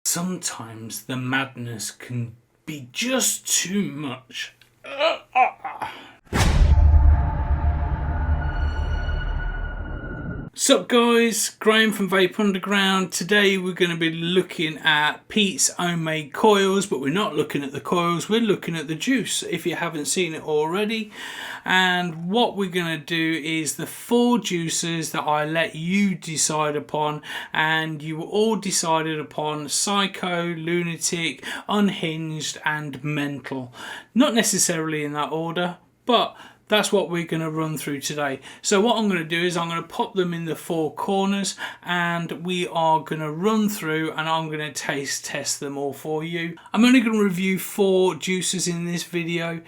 Sometimes the madness can be just too much. Sup guys, Graham from Vape Underground. Today we're going to be looking at Pete's homemade coils, but we're not looking at the coils, we're looking at the juice if you haven't seen it already. And what we're going to do is the 4 juices that I let you decide upon, and you all decided upon Psycho, Lunatic, Unhinged and Mental. Not necessarily in that order, but that's what we're going to run through today. So what I'm going to do is I'm going to pop them in the 4 corners and we are going to run through and I'm going to taste test them all for you. I'm only going to review 4 juices in this video.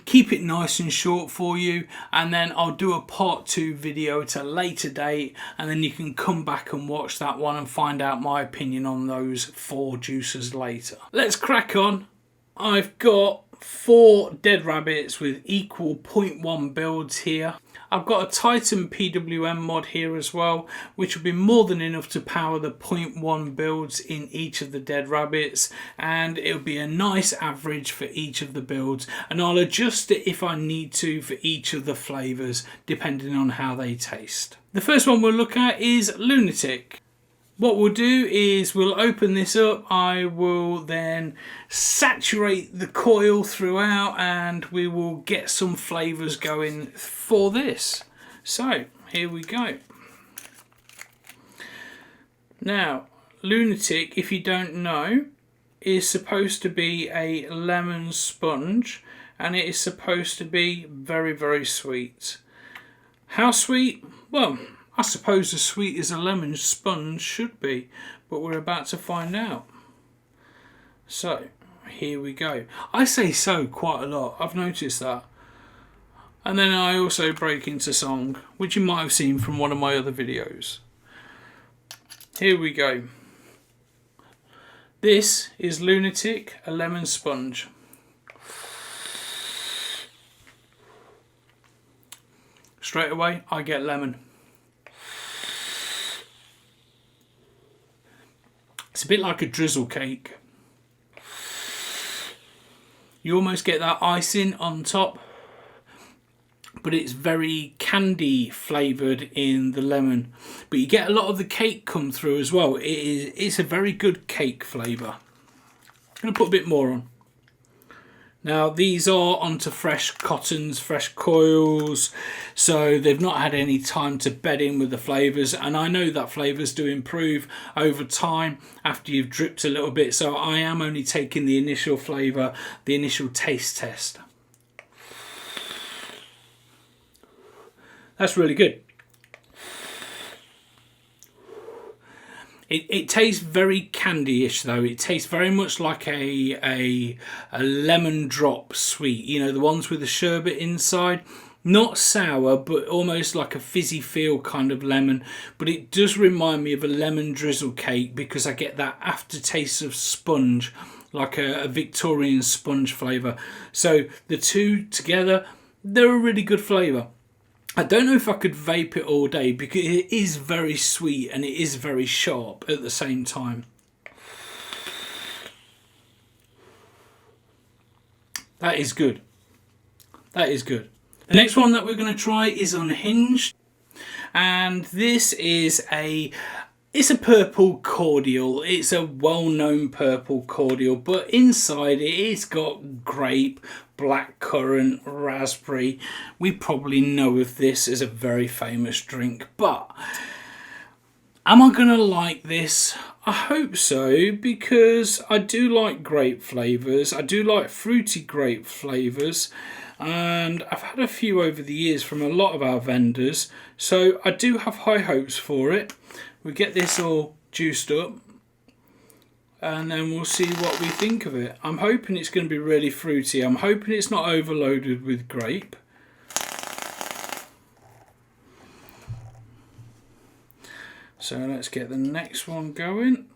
Keep it nice and short for you, and then I'll do a part 2 video at a later date, and then you can come back and watch that one and find out my opinion on those 4 juices later. Let's crack on. I've got 4 dead rabbits with equal 0.1 builds here. I've got a Titan PWM mod here as well, which will be more than enough to power the 0.1 builds in each of the dead rabbits, and it'll be a nice average for each of the builds, and I'll adjust it if I need to for each of the flavours depending on how they taste. The first one we'll look at is Lunatic. What we'll do is we'll open this up, I will then saturate the coil throughout and we will get some flavours going for this. So here we go. Now Lunatic, if you don't know, is supposed to be a lemon sponge and it is supposed to be very, very sweet. How sweet? Well, I suppose as sweet as a lemon sponge should be, but we're about to find out. So, here we go. I say so quite a lot, I've noticed that. And then I also break into song, which you might have seen from one of my other videos. Here we go. This is Lunatic, a lemon sponge. Straight away, I get lemon. It's a bit like a drizzle cake. You almost get that icing on top, but it's very candy flavoured in the lemon. But you get a lot of the cake come through as well. It's a very good cake flavour. I'm going to put a bit more on. Now these are onto fresh cottons, fresh coils, so they've not had any time to bed in with the flavours, and I know that flavours do improve over time after you've dripped a little bit, so I am only taking the initial flavour, the initial taste test. That's really good. It tastes very candy-ish though. It tastes very much like a lemon drop sweet. You know, the ones with the sherbet inside. Not sour, but almost like a fizzy feel kind of lemon. But it does remind me of a lemon drizzle cake because I get that aftertaste of sponge, like a Victorian sponge flavour. So the two together, they're a really good flavour. I don't know if I could vape it all day because it is very sweet and it is very sharp at the same time. That is good. That is good. The next one that we're going to try is Unhinged. And this is it's a purple cordial. It's a well-known purple cordial, but inside it's got grape, blackcurrant, raspberry. We probably know of this as a very famous drink, but am I going to like this? I hope so, because I do like grape flavours. I do like fruity grape flavours, and I've had a few over the years from a lot of our vendors, so I do have high hopes for it. We get this all juiced up and then we'll see what we think of it. I'm hoping it's going to be really fruity. I'm hoping it's not overloaded with grape. So let's get the next one going.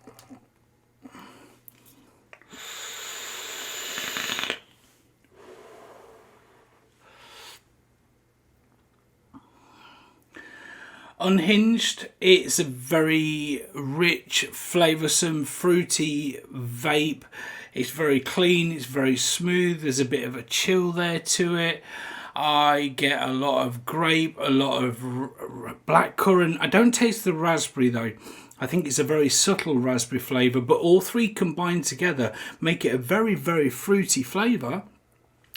Unhinged, it's a very rich, flavoursome, fruity vape. It's very clean, it's very smooth, there's a bit of a chill there to it. I get a lot of grape, a lot of blackcurrant. I don't taste the raspberry though. I think it's a very subtle raspberry flavour, but all three combined together make it a very, very fruity flavour.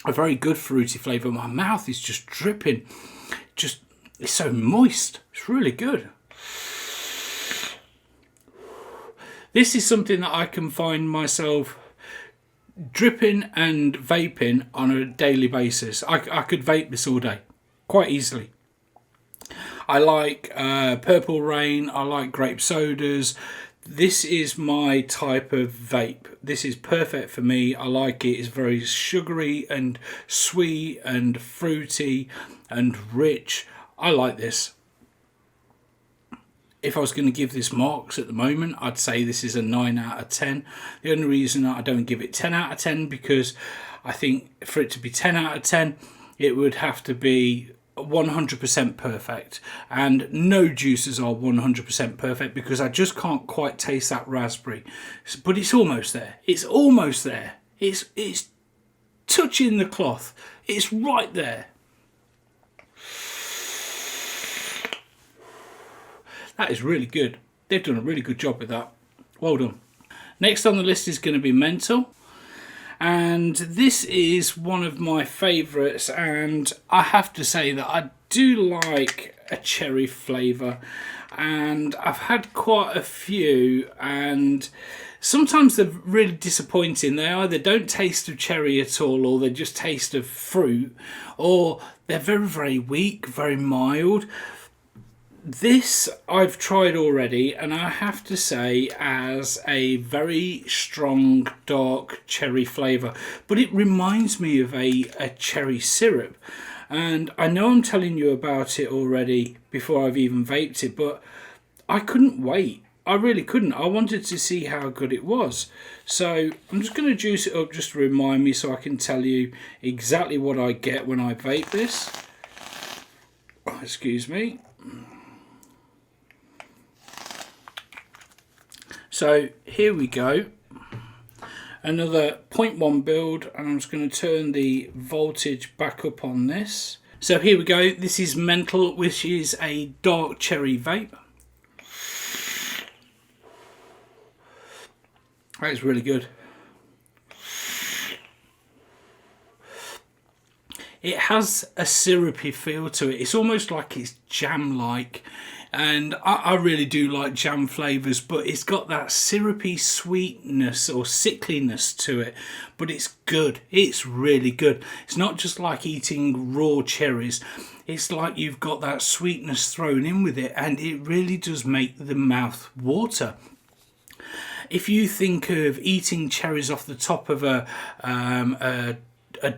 A very good fruity flavour. My mouth is just dripping. It's so moist. It's really good. This is something that I can find myself dripping and vaping on a daily basis. I could vape this all day, quite easily. I like Purple Rain, I like grape sodas. This is my type of vape. This is perfect for me. I like it. It's very sugary and sweet and fruity and rich. I like this. If I was going to give this marks at the moment, I'd say this is a 9 out of 10. The only reason I don't give it 10 out of 10, because I think for it to be 10 out of 10, it would have to be 100% perfect, and no juices are 100% perfect because I just can't quite taste that raspberry, but it's almost there. It's almost there. It's touching the cloth. It's right there. That is really good. They've done a really good job with that. Well done. Next on the list is going to be Mental. And this is one of my favourites, and I have to say that I do like a cherry flavour, and I've had quite a few, and sometimes they're really disappointing. They either don't taste of cherry at all, or they just taste of fruit, or they're very, very weak, very mild. This I've tried already, and I have to say as a very strong dark cherry flavour, but it reminds me of a cherry syrup, and I know I'm telling you about it already before I've even vaped it, but I couldn't wait. I really couldn't. I wanted to see how good it was, so I'm just going to juice it up just to remind me, so I can tell you exactly what I get when I vape this. Oh, excuse me. So here we go, another 0.1 build, and I'm just going to turn the voltage back up on this. So here we go, this is Mental, which is a dark cherry vape. That is really good. It has a syrupy feel to it. It's almost like it's jam-like. And I really do like jam flavours, but it's got that syrupy sweetness or sickliness to it, but it's good. It's really good. It's not just like eating raw cherries. It's like you've got that sweetness thrown in with it, and it really does make the mouth water. If you think of eating cherries off the top of a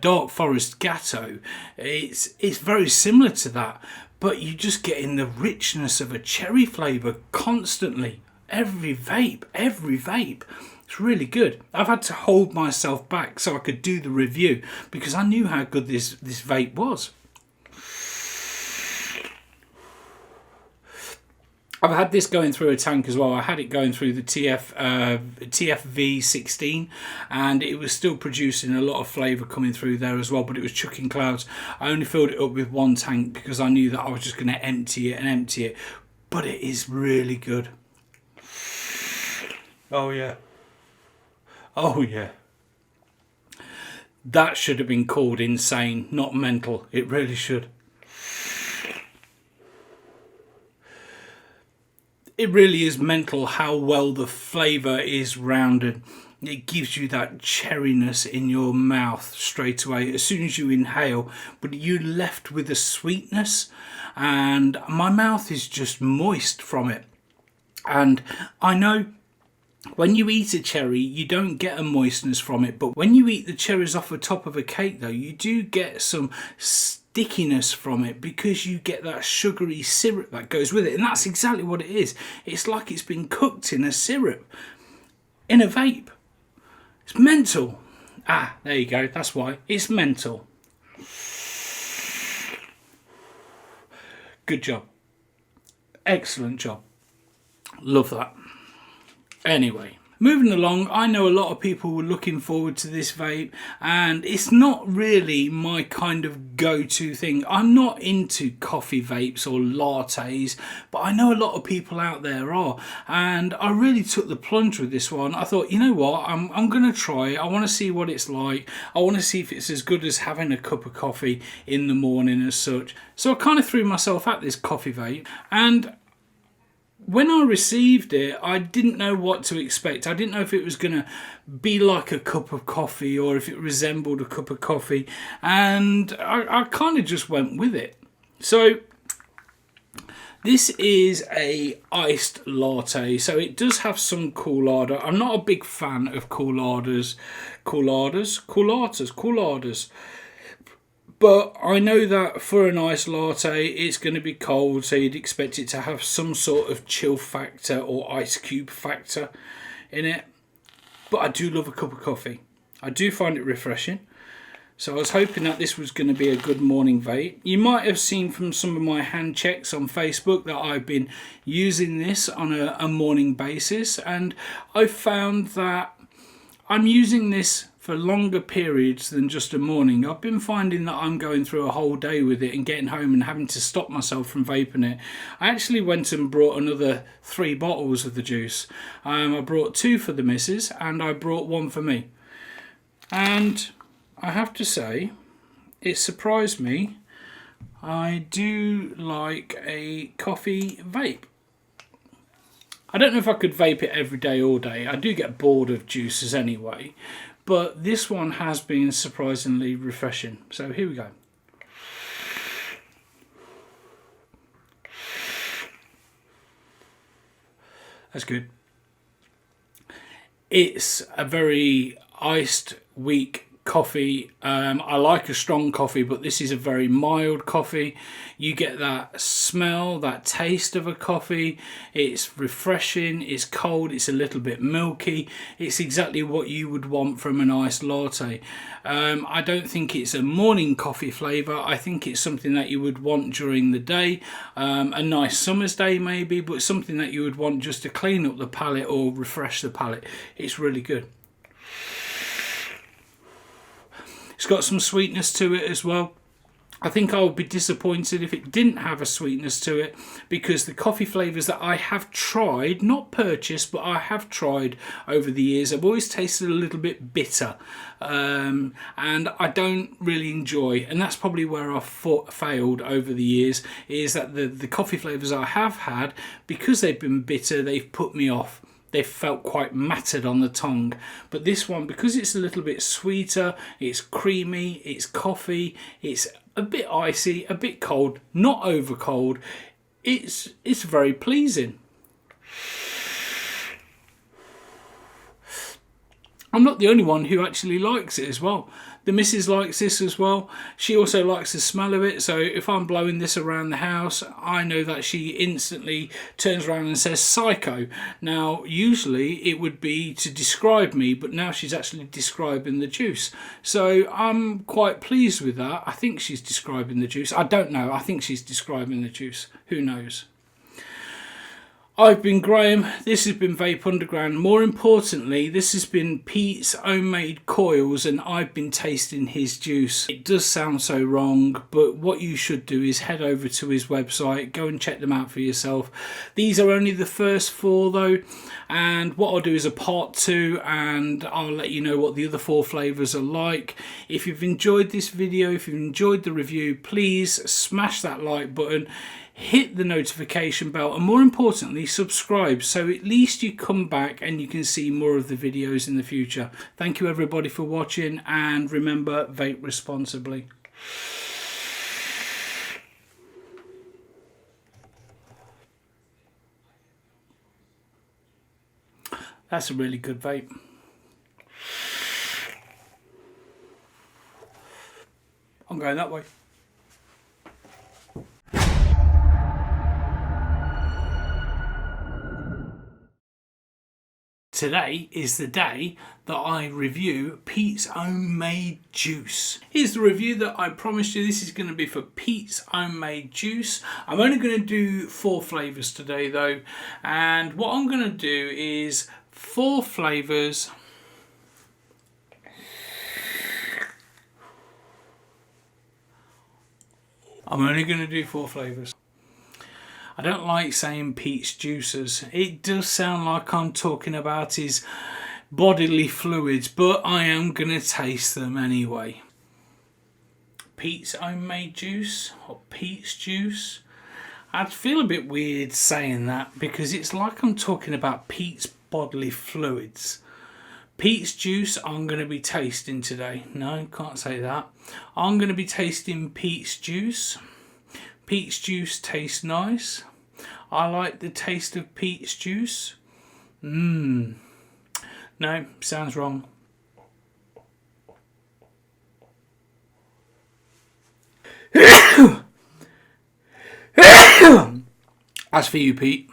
dark forest gatto, it's very similar to that. But you're just getting the richness of a cherry flavour constantly. Every vape. It's really good. I've had to hold myself back so I could do the review because I knew how good this vape was. I've had this going through a tank as well. I had it going through the TFV16, and it was still producing a lot of flavour coming through there as well, but it was chucking clouds. I only filled it up with one tank because I knew that I was just going to empty it, but it is really good. Oh yeah. Oh yeah. That should have been called Insane, not Mental. It really should. It really is mental how well the flavour is rounded. It gives you that cherryness in your mouth straight away as soon as you inhale, but you're left with a sweetness, and my mouth is just moist from it. And I know when you eat a cherry, you don't get a moistness from it, but when you eat the cherries off the top of a cake though, you do get some stickiness from it because you get that sugary syrup that goes with it, and that's exactly what it is. It's like it's been cooked in a syrup in a vape. It's mental. Ah, there you go, that's why it's mental. Good job. Excellent job. Love that. Anyway, moving along, I know a lot of people were looking forward to this vape, and it's not really my kind of go-to thing. I'm not into coffee vapes or lattes, but I know a lot of people out there are, and I really took the plunge with this one. I thought, you know what, I'm going to try it. I want to see what it's like. I want to see if it's as good as having a cup of coffee in the morning as such. So I kind of threw myself at this coffee vape, and when I received it, I didn't know what to expect. I didn't know if it was going to be like a cup of coffee or if it resembled a cup of coffee. And I kind of just went with it. So this is a iced latte. So it does have some cool-ardor. I'm not a big fan of cool-ardors. But I know that for an iced latte, it's going to be cold, so you'd expect it to have some sort of chill factor or ice cube factor in it. But I do love a cup of coffee. I do find it refreshing. So I was hoping that this was going to be a good morning vape. You might have seen from some of my hand checks on Facebook that I've been using this on a morning basis. And I found that I'm using this for longer periods than just a morning. I've been finding that I'm going through a whole day with it and getting home and having to stop myself from vaping it. I actually went and brought another 3 bottles of the juice. I brought 2 for the missus and I brought 1 for me. And I have to say, it surprised me. I do like a coffee vape. I don't know if I could vape it every day, all day. I do get bored of juices anyway. But this one has been surprisingly refreshing. So here we go. That's good. It's a very iced, weak coffee. I like a strong coffee, but this is a very mild coffee. You get that smell, that taste of a coffee. It's refreshing, it's cold, it's a little bit milky. It's exactly what you would want from an iced latte. I don't think it's a morning coffee flavour. I think it's something that you would want during the day. A nice summer's day maybe, but something that you would want just to clean up the palate or refresh the palate. It's really good. It's got some sweetness to it as well. I think I would be disappointed if it didn't have a sweetness to it, because the coffee flavours that I have tried, not purchased, but I have tried over the years, have always tasted a little bit bitter, and I don't really enjoy, and that's probably where I've failed over the years, is that the coffee flavours I have had, because they've been bitter, they've put me off. They've felt quite matted on the tongue. But this one, because it's a little bit sweeter, it's creamy, it's coffee, it's a bit icy, a bit cold, not over cold, it's very pleasing. I'm not the only one who actually likes it as well. The missus likes this as well. She also likes the smell of it, so if I'm blowing this around the house, I know that she instantly turns around and says psycho. Now, usually it would be to describe me, but now she's actually describing the juice. So I'm quite pleased with that. I think she's describing the juice. I don't know. I think she's describing the juice. Who knows? I've been Graham, this has been Vape Underground. More importantly, this has been Pete's homemade coils, and I've been tasting his juice. It does sound so wrong, but what you should do is head over to his website, go and check them out for yourself. These are only the first 4 though, and what I'll do is a part 2, and I'll let you know what the other 4 flavours are like. If you've enjoyed this video, if you've enjoyed the review, please smash that like button. Hit the notification bell, and more importantly, subscribe, so at least you come back and you can see more of the videos in the future. Thank you everybody for watching, and remember, vape responsibly. That's a really good vape. I'm going that way. today is the day that I review Pete's Homemade Juice. Here's the review that I promised you. This is going to be for Pete's Homemade Juice. I'm only going to do 4 flavours today though, and what I'm going to do is 4 flavours. I'm only going to do 4 flavours. I don't like saying Pete's juices. It does sound like I'm talking about his bodily fluids, but I am going to taste them anyway. Pete's Homemade Juice, or Pete's Juice. I'd feel a bit weird saying that because it's like I'm talking about Pete's bodily fluids. Pete's Juice I'm going to be tasting today. No, can't say that. I'm going to be tasting Pete's Juice. Pete's Juice tastes nice. I like the taste of Pete's Juice. No, sounds wrong. As for you, Pete.